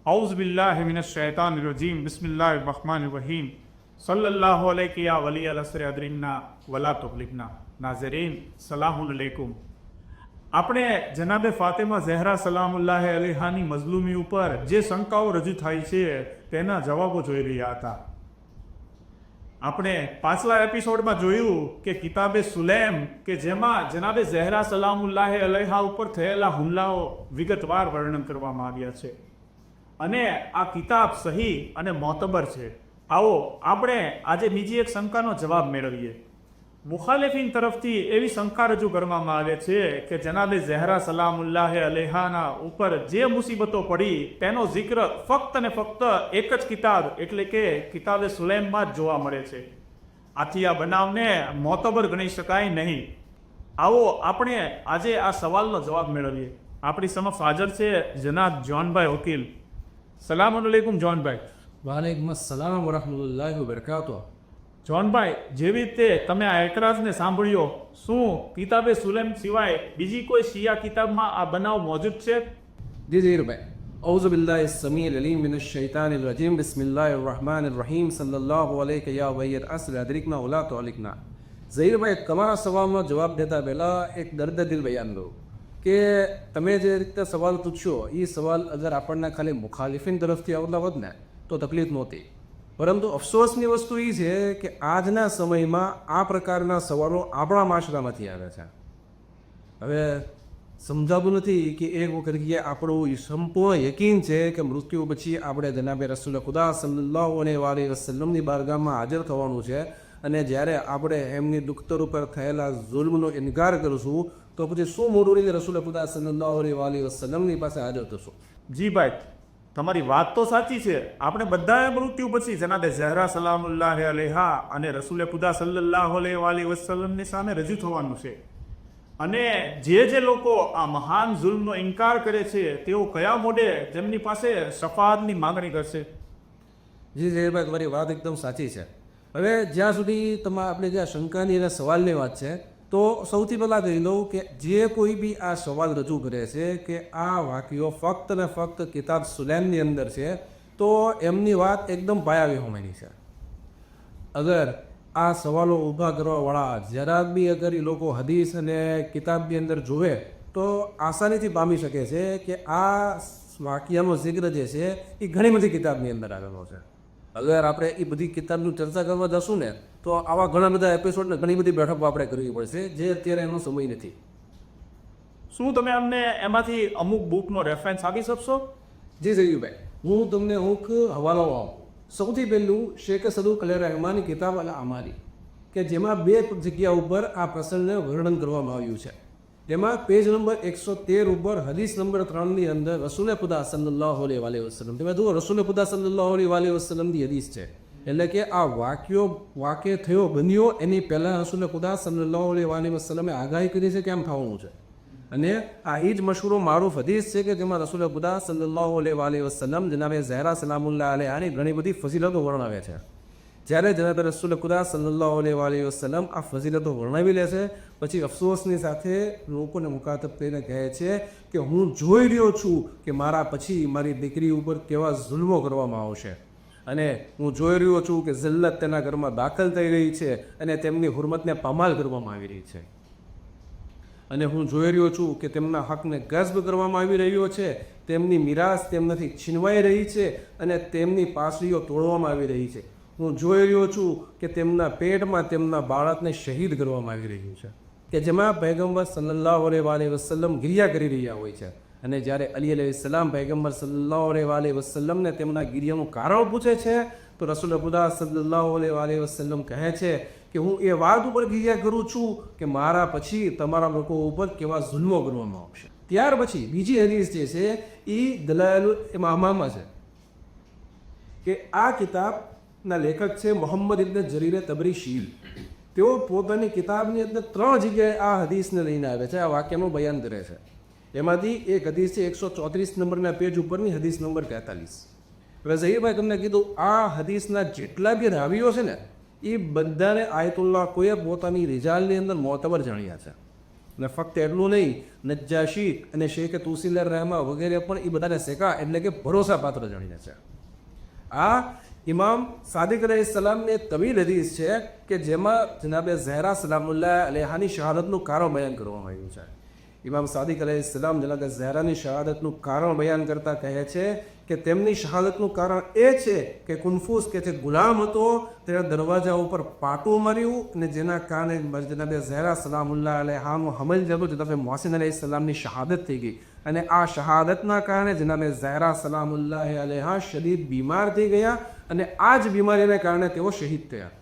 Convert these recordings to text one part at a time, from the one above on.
औज़ बिल्लाहि मिनश शैतानिर रजीम बिस्मिल्लाहिर रहमानिर रहीम सल्लल्लाहु अलैहि या वली अल असर अदरिन्ना वला तुगलिबना नाज़रीन सलामुन अलैकुम। આપણે જનાબે ફાતિમા ઝહેરા સલામુલ્લાહ અલૈહાની મઝલુમી ઉપર જે શંકાઓ રજૂ થાય છે તેના જવાબો જોઈ રહ્યા હતા। આપણે પાછલા એપિસોડમાં જોયું કે કિતાબે સુલેમ કે જેમાં જનાબે ઝહેરા સલામુલ્લાહ અલૈહા ઉપર થયેલા હુમલાઓ વિગતવાર વર્ણન કરવામાં આવ્યા છે અને આ કિતાબ સહી અને મોતબર છે। આવો આપણે આજે બીજી એક શંકાનો જવાબ મેળવીએ। મુખાલિફીન તરફથી એવી શંકા રજૂ કરવામાં આવે છે કે જનાબે ઝહેરા સલામુલ્લાહ અલૈહાના ઉપર જે મુસીબતો પડી તેનો જિક્ર ફક્ત ને ફક્ત એક જ કિતાબ એટલે કે કિતાબે સુલેમમાં જ જોવા મળે છે। આથી આ બનાવને મોતબર ગણી શકાય નહીં। આવો આપણે આજે આ સવાલનો જવાબ મેળવીએ। આપણી સમક્ષ હાજર છે જનાબ જોનભાઈ વકીલ। સલામ અલૈકુમ જોનભાઈ। વાલેકુમ અસ્સલામ વરહમતુલ્લાહિ વબરકાતુહ। જોનભાઈ, જેવી રીતે તમે આ એતરાઝને સાંભળ્યો, શું કિતાબે સુલેમ સિવાય બીજી કોઈ શિયા કિતાબમાં આ બનાવ મોજૂદ છે? જી ઝહીરભાઈ, औज़ु बिल्लाहि समील अलीम मिनश शैतानिर रजीम बिस्मिल्लाहिर रहमानिर रहीम सल्लल्लाहु अलैहि या वली अल असर अदरिकना वला तुअलिकना। ઝહીરભાઈ, તમારા સવાલનો જવાબ દેતા પહેલાં એક દર્દ દિલ બયાન દઉં કે તમે જે રીતે સવાલ પૂછ્યો એ સવાલ અગર આપણને ખાલી મુખાલિફીન તરફથી આવતા હોત ને તો તકલીફ નહોતી, પરંતુ અફસોસની વસ્તુ એ છે કે આજના સમયમાં આ પ્રકારના સવાલો આપણા માશરામાંથી આવે છે। હવે સમજાતું નથી કે એક વખત કે આપણું સંપૂર્ણ યકીન છે કે મૃત્યુ પછી આપણે જનાબે રસૂલ ખુદા સલ્લલ્લાહુ અલૈહિ વસલ્લમની બારગાહમાં હાજર થવાનું છે અને જ્યારે આપણે એમની દુખ્તર ઉપર થયેલા જુલ્મનો ઇનકાર કરીશું તો પછી શું મોડું રહીને રસૂલ ખુદા સલ્લલ્લાહુ અલૈહિ વસલ્લમની પાસે હાજર થશું। જી ભાઈ, તમારી વાત તો સાચી છે। આપણે બધાએ મૃત્યુ પછી જનાબે ઝહેરા સલામુલ્લાહ અલૈહા અને રસૂલે ખુદા સલ્લલ્લાહુ અલૈહિ વસલ્લમની સામે રજૂ થવાનું છે અને જે લોકો આ મહાન જુલ્મનો ઇનકાર કરે છે તેઓ કયા મોડે જેમની પાસે શફાઅતની માંગણી કરશે? જી ઝહીરભાઈ, તમારી વાત એકદમ સાચી છે। હવે જ્યાં સુધી આપણે જે શંકાની અને સવાલની વાત છે તો સૌથી પહેલાં કહી લઉં કે જે કોઈ બી આ સવાલ રજૂ કરે છે કે આ વાક્યો ફક્ત ને ફક્ત કિતાબ સુલેમની અંદર છે તો એમની વાત એકદમ પાયાવિહોમાની છે। અગર આ સવાલો ઊભા કરવાવાળા જરાક બી અગર એ લોકો હદીસ અને કિતાબની અંદર જોવે તો આસાનીથી પામી શકે છે કે આ વાક્યનો જિક્ર જે છે એ ઘણી બધી કિતાબની અંદર આવેલો છે। અગર આપણે એ બધી કિતાબની ચર્ચા કરવા જશું ને તો આવા ઘણા બધા એપિસોડને ઘણી બધી બેઠકો આપણે કરવી પડશે, જે અત્યારે એનો સમય નથી। શું તમે અમને એમાંથી અમુક બુકનો રેફરન્સ આપી શકશો? જી ઝહીરભાઈ, હું તમને અમુક હવાલો આપું। સૌથી પહેલું શેખ સદુક અલ રહેમાની કિતાબ અલ અમારી કે જેમાં 2 જગ્યા ઉપર આ પ્રસંગને વર્ણન કરવામાં આવ્યું છે। જેમાં પેજ નંબર 113 ઉપર હદીસ નંબર 3ની અંદર રસૂલે ખુદા સલ્લલ્લાહુ અલૈહિ વસલ્લમ, તમે જુઓ રસૂલે ખુદા સલ્લલ્લાહુ અલૈહિ વસલ્લમની હદીસ છે, એટલે કે આ વાક્ય થયો બન્યો એની પહેલાં રસૂલે ખુદા સલ્લલ્લાહુ અલૈહિ વસલ્લમે આગાહી કરી છે કે આમ થવાનું છે અને આ એ જ મશહૂર મારૂફ હદીસ છે કે જેમાં રસૂલ ખુદા સલ્લલ્લાહુ અલૈહિ વસલ્લમ જનાબે ઝહેરા સલામુલ્લાહ અલૈહાની ઘણી બધી ફઝીલતો વર્ણવે છે। જ્યારે જનાબે રસૂલ ખુદા સલ્લલ્લાહુ અલૈહિ વસલ્લમ આ ફઝીલતો વર્ણવી લે છે પછી અફસોસની સાથે લોકોને મુખાતબ કરીને કહે છે કે હું જોઈ રહ્યો છું કે મારા પછી મારી દીકરી ઉપર કેવા જુલ્મો કરવામાં આવશે અને હું જોઈ રહ્યો છું કે જિલ્લત તેના ઘરમાં દાખલ થઈ રહી છે અને તેમની હુરમતને પામાલ કરવામાં આવી રહી છે અને હું જોઈ રહ્યો છું કે તેમના હકને ગસ્બ કરવામાં આવી રહ્યો છે, તેમની મીરાસ તેમનાથી છીનવાઈ રહી છે અને તેમની પાસળીઓ તોડવામાં આવી રહી છે। હું જોઈ રહ્યો છું કે તેમના પેટમાં તેમના બાળકને શહીદ કરવામાં આવી રહ્યું છે કે જેમાં પૈગંબર સલ્લલ્લાહુ અલૈહિ વસલ્લમ ગિરિયા કરી રહ્યા હોય છે અને જ્યારે અલી અલૈહિસ્સલામ પૈગંબર સલ્લલ્લાહુ અલૈહિ વસલ્લમને તેમના ગિરિયાનું કારણ પૂછે છે તો રસૂલ ખુદા સલ્લલ્લાહુ અલૈહિ વસલ્લમ કહે છે કે હું એ વાત ઉપર ગિરિયા કરું છું કે મારા પછી તમારા લોકો ઉપર કેવા જુલ્મો કરવામાં આવશે। ત્યાર પછી બીજી હદીસ જે છે એ દલાઇલુલ ઇમામામાં છે કે આ કિતાબના લેખક છે મોહમ્મદ ઇબ્ન જરીર તબરી શીલ। તેઓ પોતાની કિતાબની અંદર 3 જગ્યાએ આ હદીસને લઈને આવે છે, આ વાક્યનું બયાન કરે છે। એમાંથી એક હદીસ છે 134 નંબરના પેજ ઉપરની હદીસ નંબર 43। હવે ઝહીરભાઈ, તમને કીધું આ હદીસના જેટલા બી રાવીઓ છે ને એ બધાને આયતુલ્લાહ કોઈએ પોતાની રિજાલની અંદર મોતબર જાણ્યા છે। અને ફક્ત એટલું નહીં, નજ્જાશી અને શેખ તુસીલર રહેમા વગેરે પણ એ બધાને શેકા એટલે કે ભરોસાપાત્ર જાણીને છે. આ ઇમામ સાદિક અલૈહિસ્સલામની એક તવીલ હદીસ છે કે જેમાં જનાબે ઝહેરા સલામુલ્લાહ અલૈહાની શહાદતનું કારણ બયાન કરવામાં આવ્યું છે. ઇમામ સાદિક અલૈહિસ્સલામ જનાબે ઝહેરાની શહાદતનું કારણ બયાન કરતા કહે છે કે તેમની શહાદતનું કારણ એ છે કે કુનફૂસ કે જે ગુલામ હતો તેના દરવાજા ઉપર પાટું માર્યું અને જેના કારણે જનાબે ઝહેરા સલામુલ્લાહ અલૈહાનું હમલ જતો જનાબે મોહસિન અલૈહિસ્સલામની શહાદત થઈ ગઈ અને આ શહાદતના કારણે જનાબે ઝહેરા સલામુલ્લાહ અલૈહા શદીદ બીમાર થઈ ગયા અને આ જ બીમારીને કારણે તેઓ શહીદ થયા.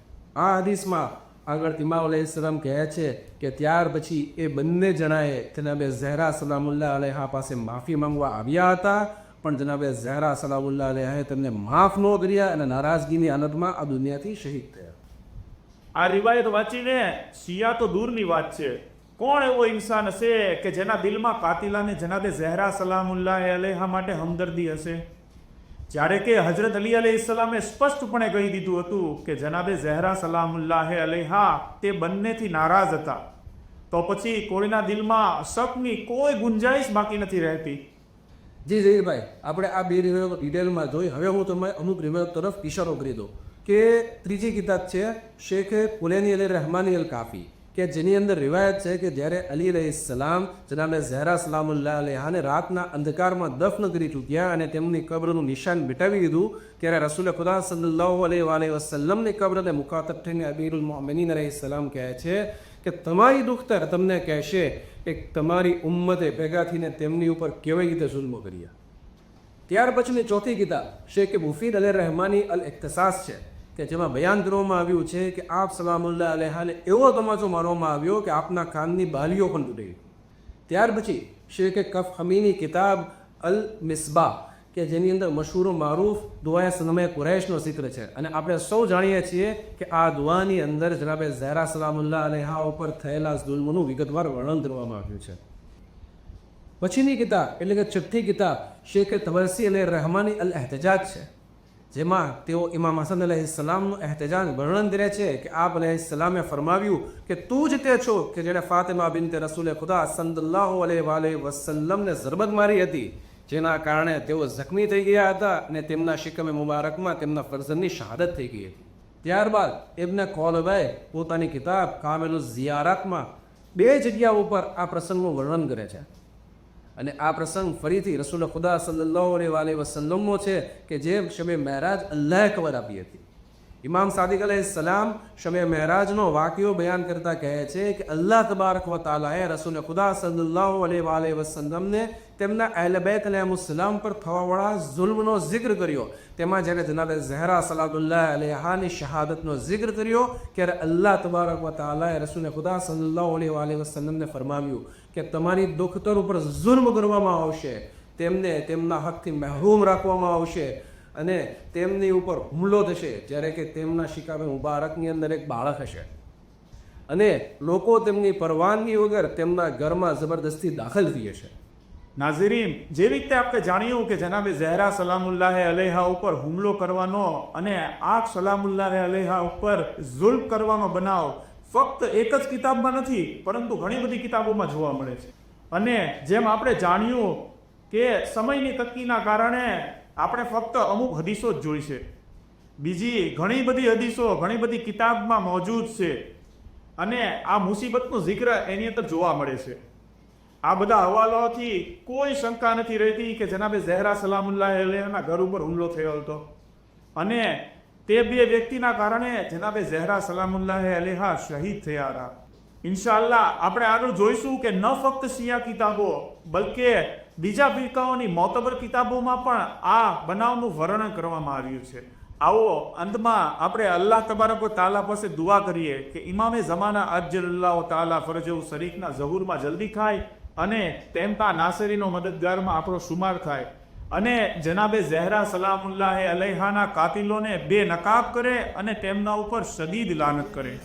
આ હદીસમાં આગળ ઇમામ અલૈહિસ્સલામ કહે છે કે ત્યાર પછી એ બંને જણાએ જનાબે ઝહેરા સલામુલ્લાહ અલૈહા પાસે માફી માંગવા આવ્યા હતા, પણ જનાબે ઝહેરા સલામુલ્લાહ અલૈહાએ તેમને માફ ન કર્યા અને નારાજગીની હાલતમાં આ દુનિયાથી શહીદ થયા. આ રિવાયત વાંચીને શિયા તો દૂરની વાત છે, કોણ એવો ઇન્સાન હશે કે જેના દિલમાં કાતિલાને જનાબે ઝહેરા સલામુલ્લાહ અલૈહા માટે હમદર્દી હશે? જ્યારે કે હજરત અલી અલૈહિસ્સલામે સ્પષ્ટપણે કહી દીધું હતું કે જનાબે ઝહેરા સલામુલ્લાહ અલૈહા તે બંનેથી નારાજ હતા, તો પછી કોઈના દિલમાં શકની કોઈ ગુંજાઈશ બાકી નથી રહેતી. જી ઝહીરભાઈ, આપણે આ બે રિવાયતો ડિટેલમાં જોઈ. હવે હું તમને અમુક રિવાયત તરફ ઇશારો કરી દઉં કે ત્રીજી કિતાબ છે શેખ કુલૈની અલી રહેમાની અલ કાફી, કે જેની અંદર રિવાયત છે કે જ્યારે અલી અલૈહિસ્સલામ જનાબે ઝહેરા સલામુલ્લાહ અલૈહાને રાતના અંધકારમાં દફન કરી ચૂક્યા અને તેમની કબ્રનું નિશાન મિટાવી દીધું, ત્યારે રસૂલ ખુદા સલ્લલ્લાહુ અલૈહિ વસલ્લમની કબ્રને મુખાતબ થઈને અમીરુલ મોમિનીન અલૈહિસ્સલામ કહે છે કે તમારી દુખ્તર તમને કહેશે કે તમારી ઉમ્મતે ભેગા થઈને તેમની ઉપર કેવી રીતે જુલ્મો કર્યા. ત્યાર પછીની ચોથી કિતાબ શેખ મુફીદ અલી રહેમાની અલ ઇખ્તિસાસ છે કે જેમાં બયાન કરવામાં આવ્યું છે કે આપ સલામુલ્લાહ અલૈહાને એવો તમાચો મારવામાં આવ્યો કે આપના કાનની બાલીઓ પણ તૂટી ગઈ. ત્યાર પછી શેખ કફ હમીની કિતાબ અલ મિસબા કે જેની અંદર મશહૂર મારૂફ દુઆએ સનમે કુરૈશનો જિક્ર છે અને આપણે સૌ જાણીએ છીએ કે આ દુઆની અંદર જનાબે ઝહેરા સલામુલ્લાહ અલૈહા ઉપર થયેલા જુલ્મનું વિગતવાર વર્ણન કરવામાં આવ્યું છે. પછીની કિતાબ એટલે કે છઠ્ઠી કિતાબ શેખ તબરસી અલી રહેમાની અલ એહતજાજ છે, જેમાં તેઓ ઇમામ હસન અલૈહિસ્સલામનું એહતજાજ વર્ણન કરે છે કે આપ અલૈહિસ્સલામે ફરમાવ્યું કે તું જ તે છો કે જેણે ફાતિમા બિનતે રસૂલ ખુદા સલ્લલ્લાહુ અલૈહિ વસલ્લમને ઝરબત મારી હતી, જેના કારણે તેઓ જખ્મી થઈ ગયા હતા અને તેમના શિકમે મુબારકમાં તેમના ફરઝંદની શહાદત થઈ ગઈ હતી. ત્યારબાદ ઇબ્ન કૌલબાઈ પોતાની કિતાબ કામિલુઝ ઝિયારાતમાં બે જગ્યાઓ ઉપર આ પ્રસંગનું વર્ણન કરે છે અને આ પ્રસંગ ફરીથી રસૂલ ખુદા સલ્લલ્લાહુ અલૈહિ વસલ્લમનો છે કે જે શબે મહેરાજ અલ્લાહે ખબર આપી હતી. ઇમામ સાદિક અલૈહિસ્સલામ શબે મહેરાજનો વાક્યો બયાન કરતા કહે છે કે અલ્લાહ તબારક વ તઆલાએ રસૂલ ખુદા સલ્લલ્લાહુ અલૈહિ વસલ્લમને તેમના અહલે બેત અલૈહિસ્સલામ પર થવાવાળા જુલ્મનો જિક્ર કર્યો. તેમાં જ્યારે જનાબે ઝહેરા સલામુલ્લાહ અલૈહાની શહાદતનો જિક્ર કર્યો ત્યારે અલ્લાહ તબારક વ તઆલાએ રસૂલ ખુદા સલ્લલ્લાહુ અલૈહિ વસલ્લમને ફરમાવ્યું કે તમારી દુખ્તર ઉપર જુલ્મ કરવામાં આવશે, તેમને તેમના હકથી મહેરૂમ રાખવામાં આવશે અને તેમની ઉપર હુમલો થશે, જ્યારે કે તેમના શિકાબે મુબારકની અંદર એક બાળક હશે અને લોકો તેમની પરવાનગી વગર તેમના ઘરમાં જબરદસ્તી દાખલ થઈ હશે. નાઝરીન, જે રીતે આપણે જાણ્યું કે જનાબે ઝહેરા સલામુલ્લાહ અલૈહા ઉપર હુમલો કરવાનો અને આપ સલામુલ્લાહ અલૈહા ઉપર જુલ્મ કરવાનો બનાવ ફક્ત એક જ કિતાબમાં નથી પરંતુ ઘણી બધી કિતાબોમાં જોવા મળે છે. અને જેમ આપણે જાણ્યું કે સમયની તકીના કારણે આપણે ફક્ત અમુક હદીસો જ જોઈ છે, બીજી ઘણી બધી હદીસો ઘણી બધી કિતાબમાં મોજૂદ છે અને આ મુસીબતનું જિક્ર એની અંદર જોવા મળે છે. આ બધા હવાલાઓથી કોઈ શંકા નથી રહેતી કે જનાબે ઝહેરા સલામુલ્લાહ અલૈહાના ઘર ઉપર હુમલો થયો હતો અને તે બે વ્યક્તિના કારણે જનાબે ઝહેરા સલામુલ્લાહ અલૈહા શહીદ થયા હતા. ઇન્શાઅલ્લાહ આપણે આગળ જોઈશું કે ન ફક્ત શિયા કિતાબો બલકે બીજા ફિરકાઓની મોતબર કિતાબોમાં પણ આ બનાવનું વર્ણન કરવામાં આવ્યું છે. આવો અંતમાં આપણે અલ્લાહ તબારક વ તઆલા પાસે દુઆ કરીએ કે ઇમામે ઝમાના અજ્જલલ્લાહુ તઆલા ફરજહુ શરીફના ઝહૂરમાં જલ્દી ખાય અને તેમના નાસરીનો મદદગારમાં આપણો શુમાર થાય અને જનાબે ઝહેરા સલામુલ્લાહ અલૈહાના કાતિલોને બેનકાબ કરે અને તેમના ઉપર શદીદ લાનત કરે.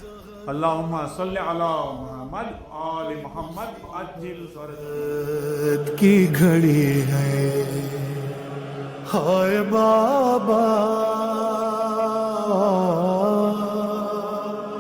અલ્લાहुम्मा सल्ली अला मुहम्मद आले मुहम्मद अज्जिल फरज की घड़ी है हाय बाबा